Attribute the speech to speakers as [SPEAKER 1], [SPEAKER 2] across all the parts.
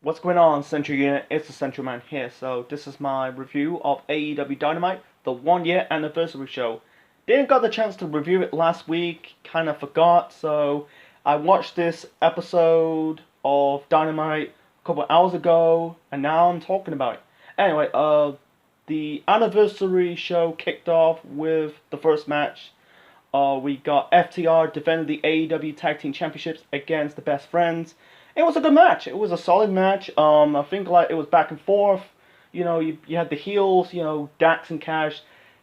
[SPEAKER 1] What's going on, Central Unit? It's the Central Man here. So this is my review of AEW Dynamite, the 1 year anniversary show. Didn't got the chance to review it last week, kind of forgot, so I watched this episode of Dynamite a couple hours ago, and now I'm talking about it. Anyway, the anniversary show kicked off with the first match. We got FTR defending the AEW Tag Team Championships against the Best Friends. It was a good match. It was a solid match. I think like it was back and forth. You had the heels, Dax and Cash,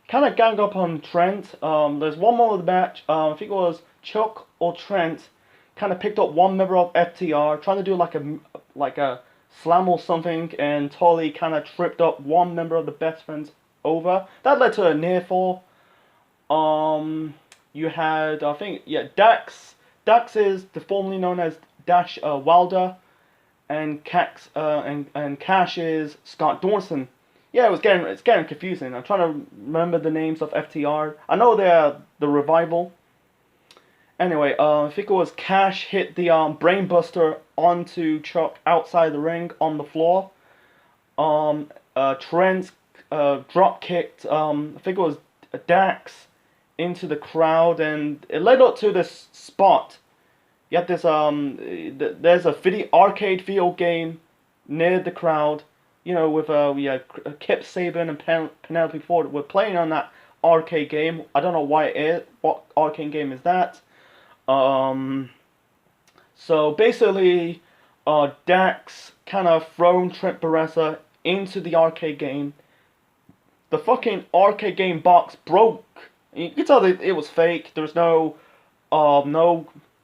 [SPEAKER 1] kind of gang up on Trent. There's one more of the match. I think it was Chuck or Trent, kind of picked up one member of FTR, trying to do like a slam or something, and totally kind of tripped up one member of the Best Friends over. That led to a near fall. You had, I think, yeah, Dax. Dax is the formerly known as Dash Wilder, and Cax and Cash is Scott Dawson. Yeah, it's getting confusing. I'm trying to remember the names of FTR. I know they're the Revival. Anyway, I think it was Cash hit the brainbuster onto Chuck outside the ring on the floor. Trent drop kicked. I think it was Dax into the crowd, and it led up to this spot. You have this there's a arcade field game near the crowd, with Kip Sabian and Penelope Ford were playing on that arcade game. I don't know why it is. What arcade game is that? So basically, Dax kind of thrown Trent Barresa into the arcade game. The fucking arcade game box broke. You could tell that it was fake. There was no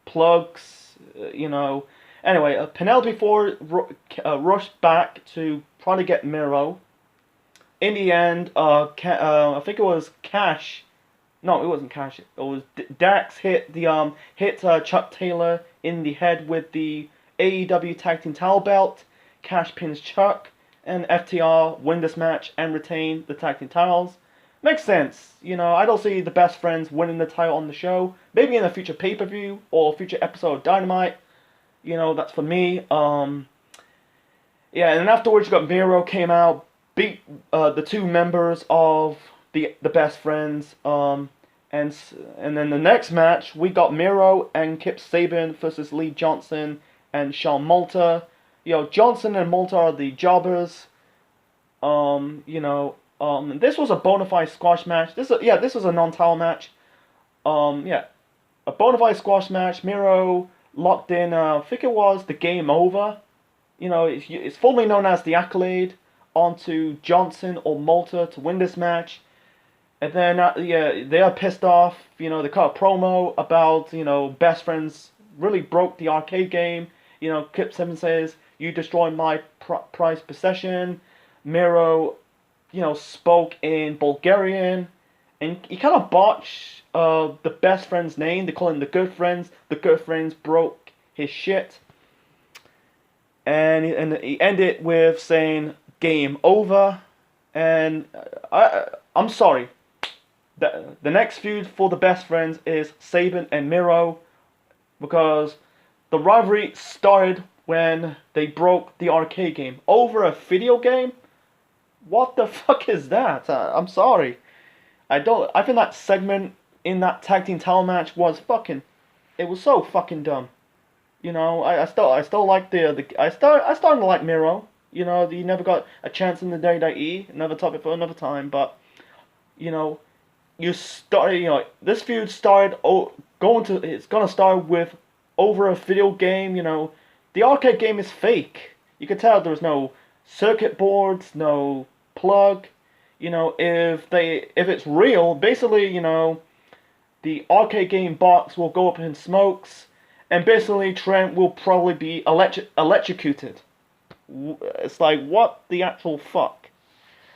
[SPEAKER 1] plugs, Anyway, Penelope Ford rushed back to try to get Miro. In the end, I think it was Cash. No, it wasn't Cash. It was Dax hit Chuck Taylor in the head with the AEW Tag Team Title belt. Cash pins Chuck, and FTR win this match and retain the Tag Team titles. Makes sense. I don't see the Best Friends winning the title on the show. Maybe in a future pay-per-view or future episode of Dynamite. That's for me. Yeah, and then afterwards you got Miro came out, beat the two members of the Best Friends. And then the next match, we got Miro and Kip Sabian versus Lee Johnson and Sean Malta. Johnson and Malta are the jobbers. This was a bona fide squash match. This was a non-title match. A bona fide squash match. Miro locked in, I think it was the Game Over. It's formerly known as the Accolade, onto Johnson or Malta to win this match. And then, they are pissed off. They cut a promo about, Best Friends really broke the arcade game. Kip Sabian says, "You destroyed my prized possession." Miro spoke in Bulgarian, and he kind of botched the Best Friend's name. They call him the Good Friends. The Good Friends broke his shit, and he ended with saying "Game Over." And I'm sorry. The next feud for the Best Friends is Sabian and Miro, because the rivalry started when they broke the arcade game over a video game. What the fuck is that? I'm sorry. I think that segment in that tag team title match was fucking. It was so fucking dumb. I still like I started to like Miro. He never got a chance in the WWE. Another topic for another time. But this feud started. It's gonna start with over a video game. The arcade game is fake. You could tell there was no circuit boards, no plug. If it's real, basically, the arcade game box will go up in smokes, and basically Trent will probably be electrocuted. It's like, what the actual fuck?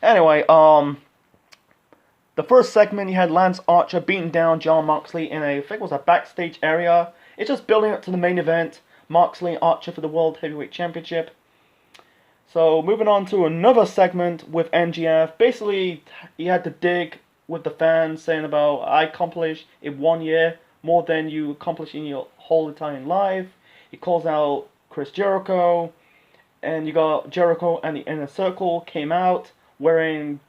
[SPEAKER 1] Anyway, the first segment, you had Lance Archer beating down Jon Moxley in I think it was a backstage area. It's just building up to the main event, Moxley and Archer for the World Heavyweight Championship. So, moving on to another segment with MJF. Basically, he had to dig with the fans, saying about, "I accomplished in 1 year more than you accomplished in your whole entire life." He calls out Chris Jericho, and you got Jericho and the Inner Circle came out wearing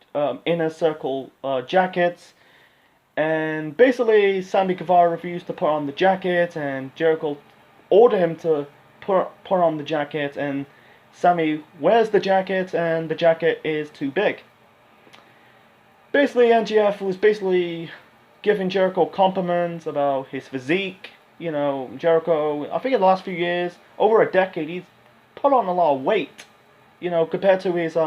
[SPEAKER 1] Inner Circle jackets, and basically Sammy Guevara refused to put on the jacket, and Jericho ordered him to put on the jacket, and Sammy wears the jacket, and the jacket is too big. Basically, NGF was basically giving Jericho compliments about his physique. You know, Jericho, I think in the last few years, over a decade, he's put on a lot of weight. You know, compared to his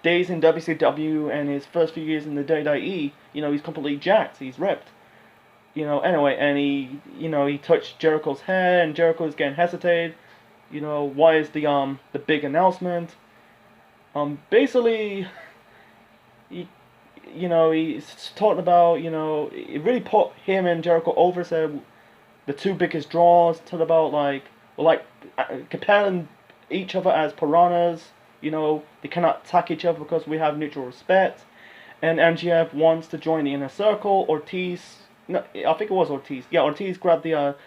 [SPEAKER 1] days in WCW and his first few years in the WWE, you know, he's completely jacked. He's ripped. You know, anyway, and he touched Jericho's hair, and Jericho's getting hesitated. You know, why is the big announcement? Basically, he, he's talking about, it really put him and Jericho over. Said the two biggest draws. Talking about comparing each other as piranhas. You know, they cannot attack each other because we have mutual respect. And MGF wants to join the Inner Circle. Ortiz, no, I think it was Ortiz. Yeah, Ortiz grabbed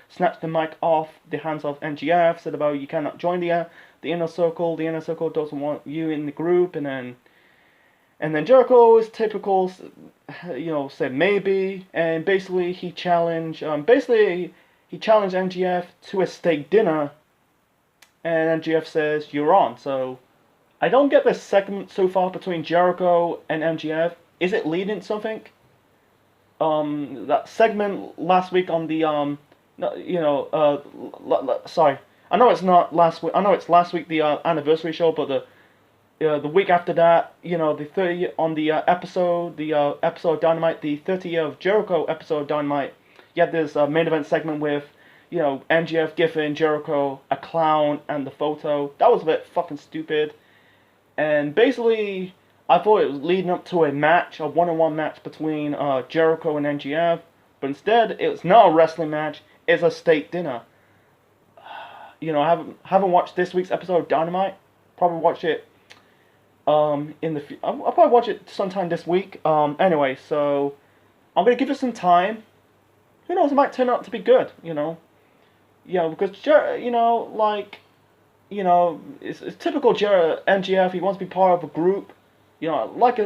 [SPEAKER 1] snatched the mic off the hands of MGF. Said about you cannot join the Inner Circle. The Inner Circle doesn't want you in the group. And then Jericho is typical. Said maybe. And basically he challenged. He challenged MGF to a steak dinner. And MGF says you're on. So I don't get this segment so far between Jericho and MGF. Is it leading to something? That segment last week on the sorry, I know it's not last week. I know it's last week, the anniversary show, but the week after that, the 30 on the episode of Dynamite, the 30th of Jericho episode of Dynamite. You had this main event segment with MGF giving Jericho a clown and the photo. That was a bit fucking stupid. And basically, I thought it was leading up to a one-on-one match between Jericho and MGF, but instead it was not a wrestling match. It's a steak dinner. I haven't watched this week's episode of Dynamite. Probably watch it. I'll probably watch it sometime this week. Anyway, so I'm gonna give it some time. Who knows? It might turn out to be good. Because it's typical MGF. He wants to be part of a group. Like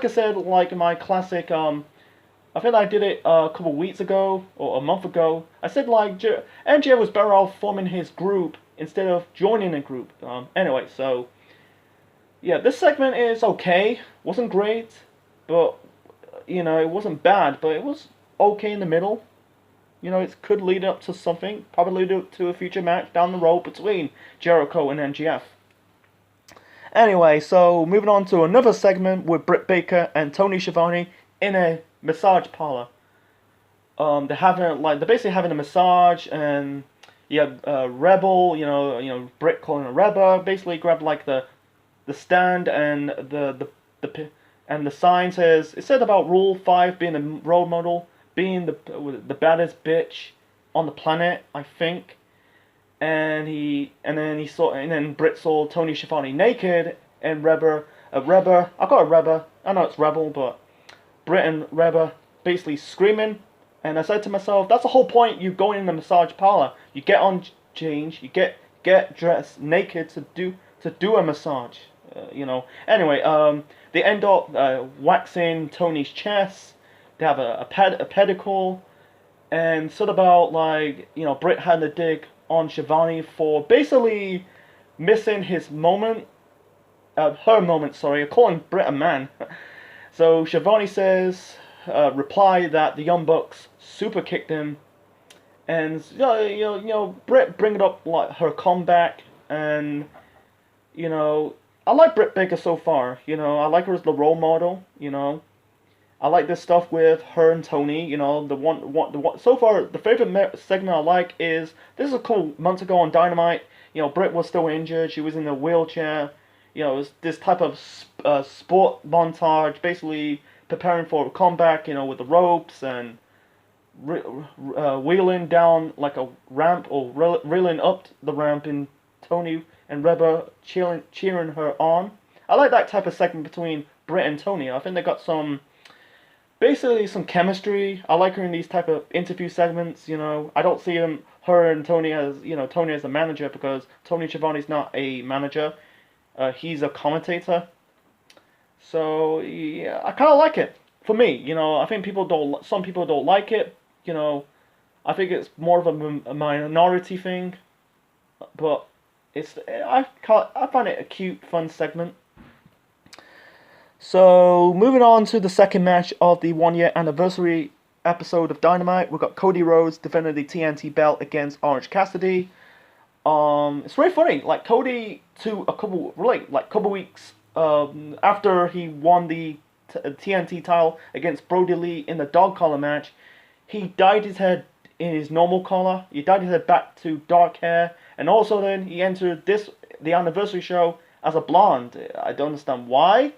[SPEAKER 1] I said, like in my classic, I think I did it a couple of weeks ago or a month ago. I said MGF was better off forming his group instead of joining a group. Anyway, so yeah, this segment is okay. Wasn't great, but it wasn't bad, but it was okay in the middle. It could lead up to something, probably lead up to a future match down the road between Jericho and MGF. Anyway, so moving on to another segment with Britt Baker and Tony Schiavone in a massage parlor. They're basically having a massage, and Rebel, Britt calling her Rebel, basically grabbed the stand, and the sign said about Rule 5 being a role model, being the baddest bitch on the planet, I think. And then Britt saw Tony Schiavone naked, and Rebel, I got a Rebel, I know it's Rebel, but Britt and Rebel basically screaming. And I said to myself, that's the whole point. You go in the massage parlor, you get on change, you get dressed naked to do a massage. Anyway, they end up waxing Tony's chest. They have a pedicle, and sort of about Britt had a dig on Schiavone for basically missing his moment, her moment. Sorry, I'm calling Britt a man. So Schiavone says, reply that the Young Bucks super kicked him, and Britt bringing up her comeback, and I like Britt Baker so far. I like her as the role model. I like this stuff with her and Tony. The one so far the favorite segment I like is this is a couple months ago on Dynamite. Britt was still injured. She was in a wheelchair. It was this type of sport montage, basically preparing for a comeback. With the ropes and wheeling down like a ramp or reeling up the ramp, and Tony and Reba cheering her on. I like that type of segment between Britt and Tony. I think they got basically some chemistry. I like her in these type of interview segments. I don't see her and Tony as Tony as a manager, because Tony Schiavone's not a manager. He's a commentator. So yeah, I kind of like it. For me, I think some people don't like it. I think it's more of a minority thing, but I find it a cute, fun segment. So moving on to the second match of the 1 year anniversary episode of Dynamite, we've got Cody Rhodes defending the TNT belt against Orange Cassidy. It's really funny. Like Cody, to a couple weeks after he won the TNT title against Brody Lee in the dog collar match, he dyed his head in his normal color. He dyed his head back to dark hair, and also then he entered the anniversary show as a blonde. I don't understand why.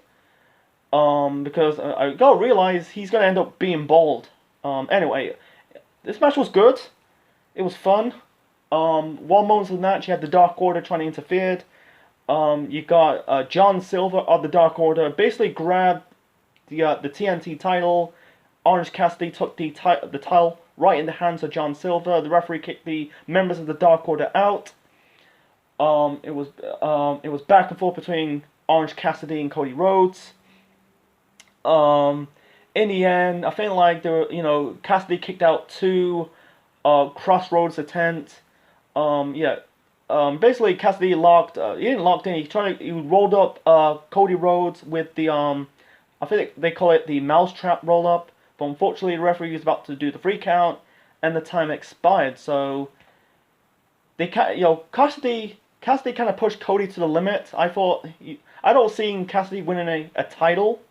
[SPEAKER 1] Because I gotta realize he's gonna end up being bald. Anyway, this match was good. It was fun. One moment of the match, you had the Dark Order trying to interfere. You got John Silver of the Dark Order basically grabbed the TNT title. Orange Cassidy took the title right in the hands of John Silver. The referee kicked the members of the Dark Order out. It was back and forth between Orange Cassidy and Cody Rhodes. In the end, I think like Cassidy kicked out two Crossroads attempts. Basically Cassidy locked. He didn't lock in. He rolled up Cody Rhodes with the I think they call it the mousetrap roll up. But unfortunately, the referee was about to do the 3 count, and the time expired. So Cassidy kind of pushed Cody to the limit. I don't see Cassidy winning a title.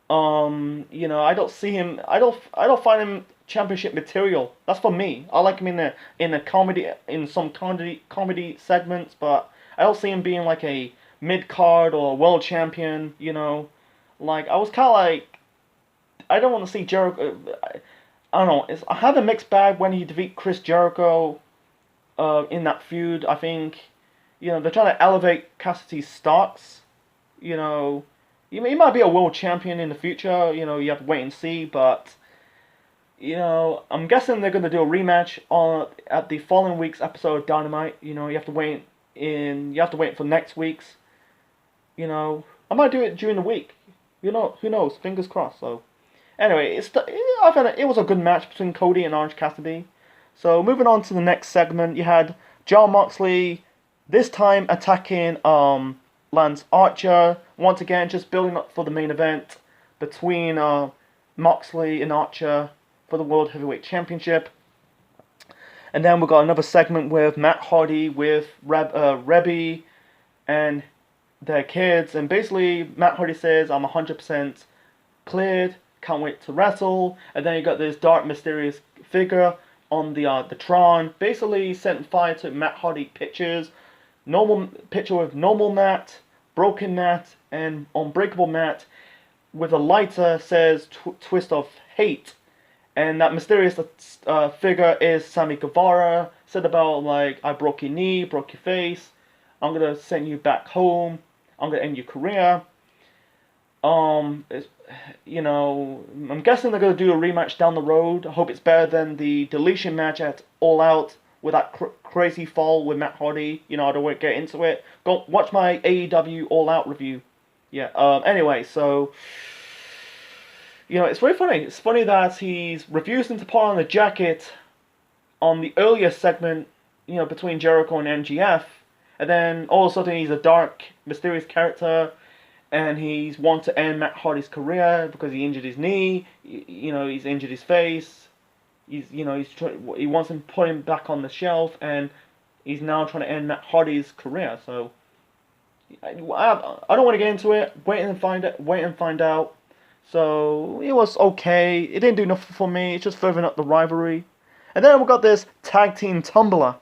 [SPEAKER 1] I don't see him. I don't find him championship material. That's for me. I like him in a comedy, in some comedy segments, but I don't see him being like a mid card or a world champion. Like I was kind of like, I don't want to see Jericho. I don't know. I had a mixed bag when he defeated Chris Jericho. In that feud, I think, they're trying to elevate Cassidy's stocks. He might be a world champion in the future. You have to wait and see. But, I'm guessing they're going to do a rematch at the following week's episode of Dynamite. You have to wait for next week's. I might do it during the week. Who knows? Fingers crossed. So, anyway, I found it was a good match between Cody and Orange Cassidy. So moving on to the next segment, you had Jon Moxley, this time attacking Lance Archer. Once again, just building up for the main event between Moxley and Archer for the World Heavyweight Championship. And then we got another segment with Matt Hardy with Rebby and their kids. And basically, Matt Hardy says, I'm 100% cleared, can't wait to wrestle. And then you got this dark, mysterious figure on the Tron, basically setting fire to Matt Hardy picture with normal Matt, broken Matt, and unbreakable Matt, with a lighter says twist of hate, and that mysterious figure is Sammy Guevara. Said about like, I broke your knee, broke your face, I'm gonna send you back home, I'm gonna end your career. I'm guessing they're going to do a rematch down the road. I hope it's better than the deletion match at All Out with that crazy fall with Matt Hardy. I don't want to get into it. Go watch my AEW All Out review. Yeah. Anyway, so it's very funny. It's funny that he's refusing to put on a jacket on the earlier segment, between Jericho and MGF, and then all of a sudden he's a dark, mysterious character. And he's want to end Matt Hardy's career because he injured his knee. He's injured his face. He wants to put him back on the shelf, and he's now trying to end Matt Hardy's career. So I don't want to get into it. Wait and find out. So it was okay. It didn't do nothing for me. It's just furthering up the rivalry. And then we got this tag team tumbler.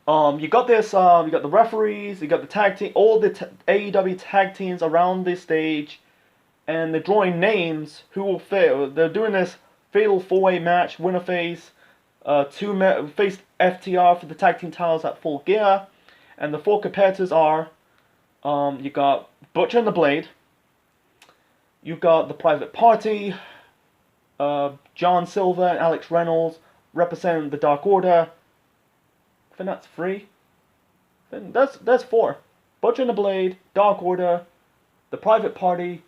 [SPEAKER 1] You got this. You got the referees. You got the tag team. All the AEW tag teams around this stage, and they're drawing names who will fit. They're doing this fatal 4-way match. Winner face face FTR for the tag team titles at Full Gear, and the 4 competitors are, you got Butcher and the Blade. You got the Private Party. John Silver and Alex Reynolds representing the Dark Order. I think that's 3. And that's four. Butcher and the Blade, Dark Order, the Private Party,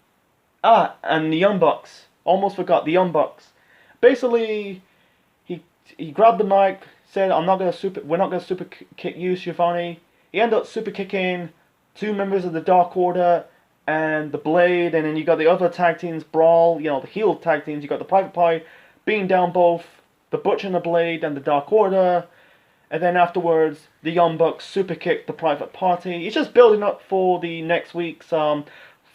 [SPEAKER 1] and the Young Bucks. Almost forgot the Young Bucks. Basically, he grabbed the mic, said, we're not gonna super kick you, Schiavone." He ended up super kicking two members of the Dark Order and the Blade, and then you got the other tag teams brawl. You know, the heel tag teams. You got the Private Party beating down both the Butcher and the Blade and the Dark Order. And then afterwards, the Young Bucks super kicked the Private Party. He's just building up for the next week's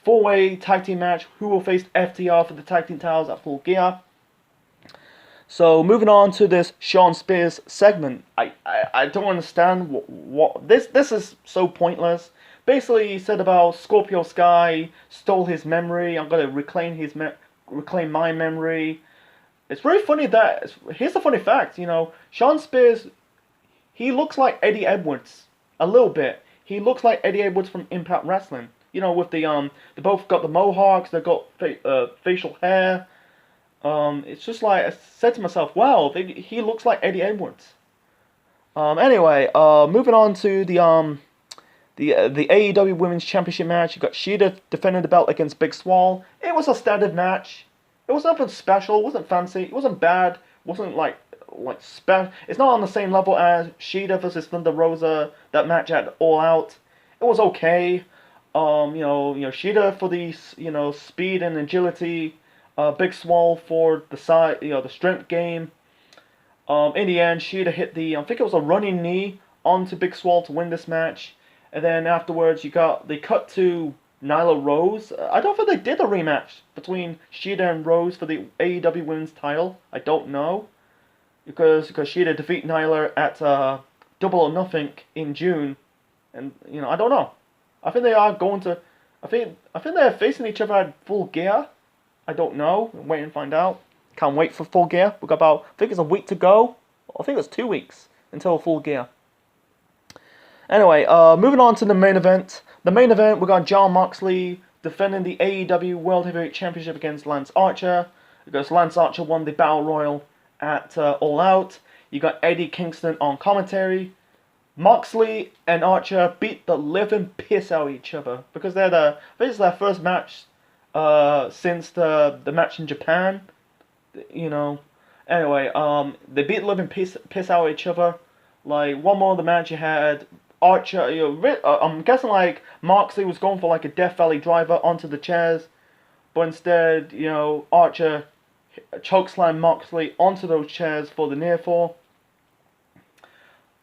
[SPEAKER 1] four-way tag team match. Who will face FTR for the tag team titles at Full Gear? So moving on to this Shawn Spears segment, I don't understand what this is so pointless. Basically, he said about Scorpio Sky stole his memory. I'm gonna reclaim my memory. It's very funny that here's the funny fact. You know, Shawn Spears, he looks like Eddie Edwards a little bit. He looks like Eddie Edwards from Impact Wrestling. You know, with the they both got the mohawks. They got facial hair. It's just like, I said to myself, wow, he looks like Eddie Edwards. Anyway, moving on to the AEW Women's Championship match. You got Shida defending the belt against Big Swole. It was a standard match. It was nothing special. It wasn't fancy. It wasn't bad. It wasn't like special. It's not on the same level as Shida versus Thunder Rosa, that match at All Out. It was okay. You know, Shida for the speed and agility. Big Swole for the side, the strength game. In the end, Shida hit I think it was a running knee onto Big Swole to win this match. And then afterwards, they cut to Nyla Rose. I don't think they did a rematch between Shida and Rose for the AEW Women's title. I don't know. Because Shida defeated Nyla at Double or Nothing in June. And, I don't know. I think they are going to... I think they're facing each other at Full Gear. I don't know. I'm waiting to find out. Can't wait for Full Gear. We've got about, I think it's a week to go. I think it's 2 weeks until Full Gear. Anyway, moving on to the main event. The main event, we got Jon Moxley defending the AEW World Heavyweight Championship against Lance Archer. Because Lance Archer won the Battle Royal at All Out. You got Eddie Kingston on commentary. Moxley and Archer beat the living piss out of each other. Because I think it's their first match since the match in Japan. Anyway, they beat the living piss out of each other. Like, one more of the match you had Archer, I'm guessing like Moxley was going for like a Death Valley driver onto the chairs, but instead, Archer chokeslammed Moxley onto those chairs for the near fall.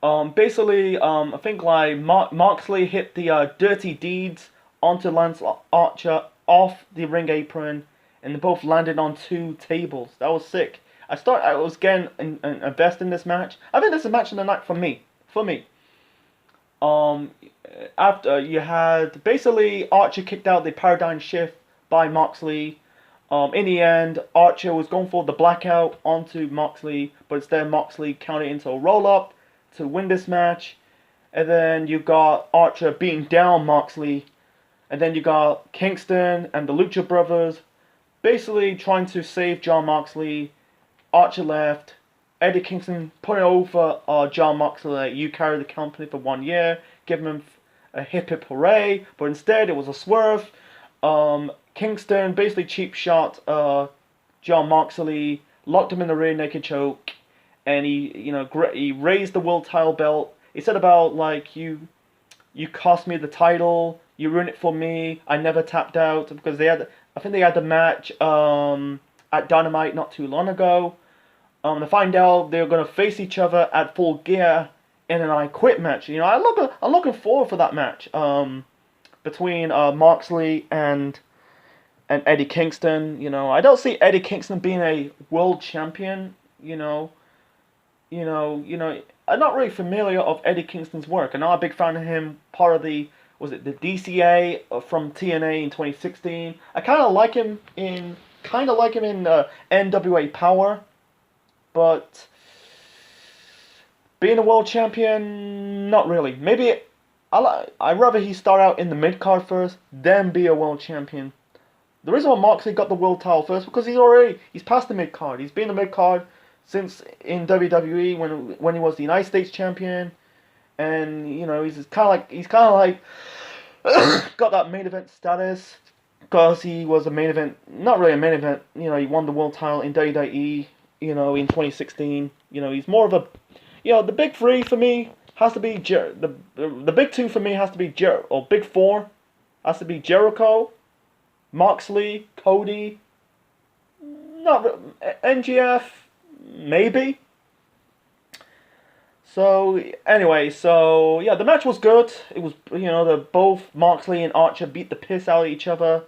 [SPEAKER 1] Basically, I think like Moxley hit the Dirty Deeds onto Lance Archer off the ring apron, and they both landed on 2 tables. That was sick. I was getting invested in this match. I think this is a match of the night for me. After you had basically Archer kicked out the paradigm shift by Moxley. In the end, Archer was going for the blackout onto Moxley, but instead Moxley countered into a roll up to win this match. And then you got Archer beating down Moxley. And then you got Kingston and the Lucha Brothers basically trying to save Jon Moxley. Archer left. Eddie Kingston put over Jon Moxley, like, you carry the company for 1 year, give him a hip hip hooray, but instead it was a swerve. Kingston basically cheap shot Jon Moxley, locked him in the rear naked choke, and he raised the world title belt. He said about like you cost me the title, you ruined it for me, I never tapped out, because I think they had the match at Dynamite not too long ago. To find out they're gonna face each other at Full Gear in an I Quit match. I'm looking forward for that match. Between Moxley and Eddie Kingston. I don't see Eddie Kingston being a world champion. I'm not really familiar of Eddie Kingston's work. I'm not a big fan of him. Part of the DCA from TNA in 2016. I kind of like him in NWA Power. But being a world champion, not really. Maybe I'd rather he start out in the mid card first, then be a world champion. The reason why Moxley got the world title first because he's past the mid card. He's been the mid card since in WWE when he was the United States champion, and he's kind of like got that main event status because he was a main event, not really a main event. He won the world title in WWE. In 2016. He's more of a, the big three for me has to be the big two for me has to be or big four has to be Jericho, Moxley, Cody, not NGF, maybe. So anyway, the match was good. It was the both Moxley and Archer beat the piss out of each other.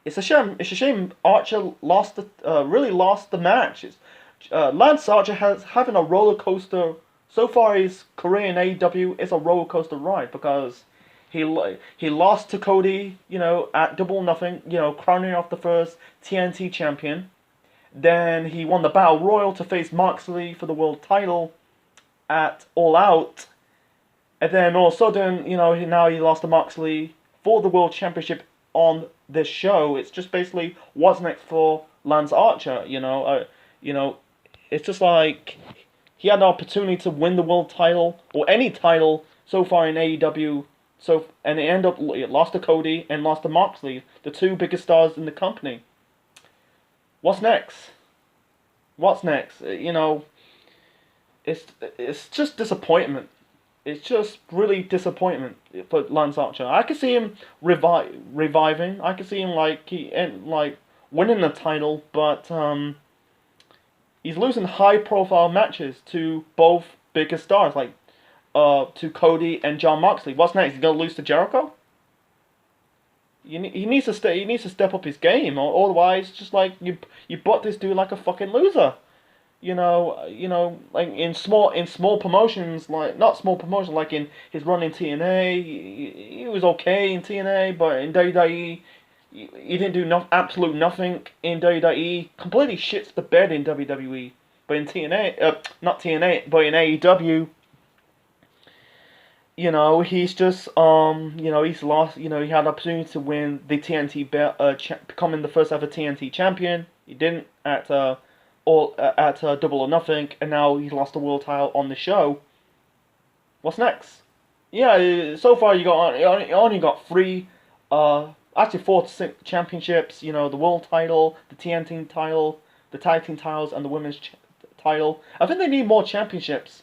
[SPEAKER 1] It's a shame. It's a shame Archer really lost the match. Lance Archer has having a roller coaster so far. His career in AEW is a roller coaster ride because he lost to Cody, at Double or Nothing, crowning off the first TNT champion. Then he won the Battle Royal to face Moxley for the world title at All Out. And then all of a sudden, now he lost to Moxley for the world championship on this show. It's just basically what's next for Lance Archer. It's just like he had an opportunity to win the world title or any title so far in AEW. And it ended up lost to Cody and lost to Moxley, the two biggest stars in the company. What's next? What's next? It's just disappointment. It's just really disappointment for Lance Archer. I could see him reviving. I could see him winning the title, but he's losing high-profile matches to both biggest stars, to Cody and John Moxley. What's next? He's gonna lose to Jericho? He needs to stay. He needs to step up his game, or otherwise, just like you bought this dude like a fucking loser. Like in small promotions, like not small promotions, like in his run in TNA, he was okay in TNA, but in WWE, he didn't do absolute nothing in WWE. Completely shits the bed in WWE, but in TNA, not TNA, but in AEW. He's just he's lost. He had an opportunity to win the TNT belt, becoming the first ever TNT champion. He didn't at Double or Nothing, and now he's lost the world title on the show. What's next? Yeah, so far you only got three, actually 4 championships. The world title, the TNT title, the tag team titles, and the women's title. I think they need more championships.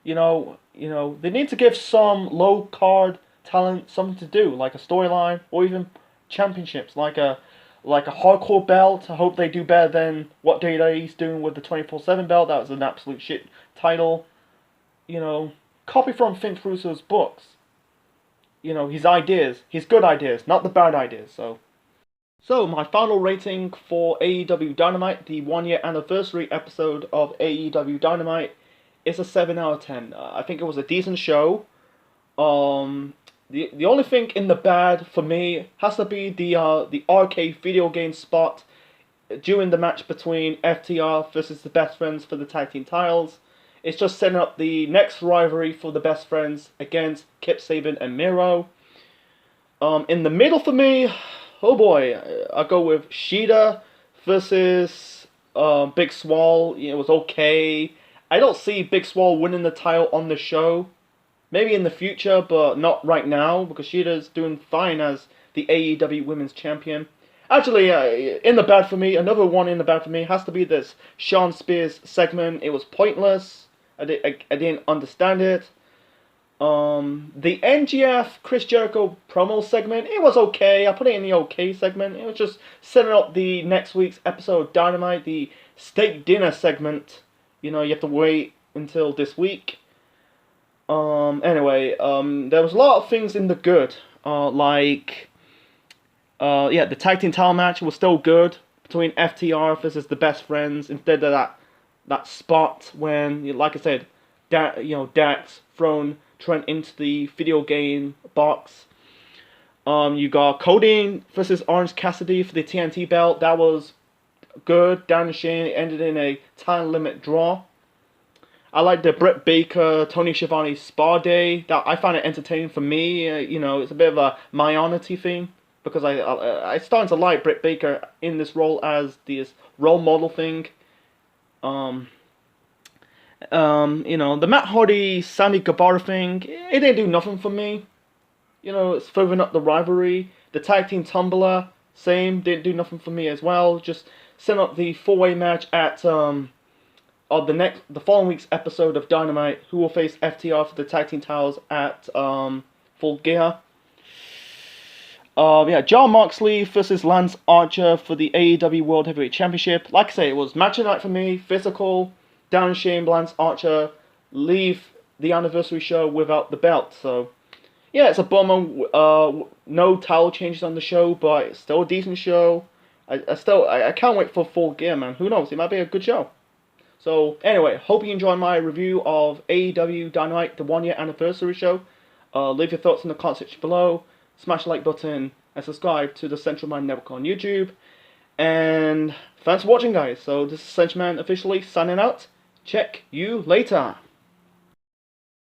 [SPEAKER 1] They need to give some low card talent something to do, like a storyline or even championships, like a hardcore belt. I hope they do better than what WWE's doing with the 24/7 belt. That was an absolute shit title. Copy from Vince Russo's books. His ideas, his good ideas, not the bad ideas. So my final rating for AEW Dynamite, the 1-year anniversary episode of AEW Dynamite, is a 7 out of 10. I think it was a decent show. The only thing in the bad for me has to be the arcade video game spot during the match between FTR versus the Best Friends for the tag team titles. It's just setting up the next rivalry for the Best Friends against Kip Sabian and Miro. In the middle for me, oh boy, I go with Shida versus Big Swole. It was okay. I don't see Big Swole winning the title on the show. Maybe in the future, but not right now, because Shida's doing fine as the AEW Women's Champion. Actually, in the bad for me, another one in the bad for me has to be this Shawn Spears segment. It was pointless. I didn't understand it. The NGF Chris Jericho promo segment, it was okay. I put it in the okay segment. It was just setting up the next week's episode of Dynamite, the steak dinner segment. You have to wait until this week. Anyway, there was a lot of things in the good. The tag team title match was still good between FTR versus the Best Friends. Instead of that spot when, like I said, Dax thrown Trent into the video game box. You got Cody versus Orange Cassidy for the TNT belt. That was good. Down the Shane ended in a time limit draw. I like the Britt Baker, Tony Schiavone Spa Day. That I find it entertaining for me. It's a bit of a minority thing because I starting to like Britt Baker in this role as this role model thing. The Matt Hardy Sammy Guevara thing, it didn't do nothing for me. It's furthering up the rivalry. The tag team tumbler, same, didn't do nothing for me as well. Just set up the four-way match at the following week's episode of Dynamite, who will face FTR for the tag team titles at Full Gear. John Moxley versus Lance Archer for the AEW World Heavyweight Championship. Like I say, it was match of the night for me. Physical, down shame Lance Archer, leave the anniversary show without the belt. So, yeah, it's a bummer. No title changes on the show, but it's still a decent show. I can't wait for Full Gear, man. Who knows? It might be a good show. So, anyway, hope you enjoyed my review of AEW Dynamite, the 1 year anniversary show. Leave your thoughts in the comment section below. Smash the like button and subscribe to the Central Man Network on YouTube. And thanks for watching, guys. So, this is Central Man officially signing out. Check you later.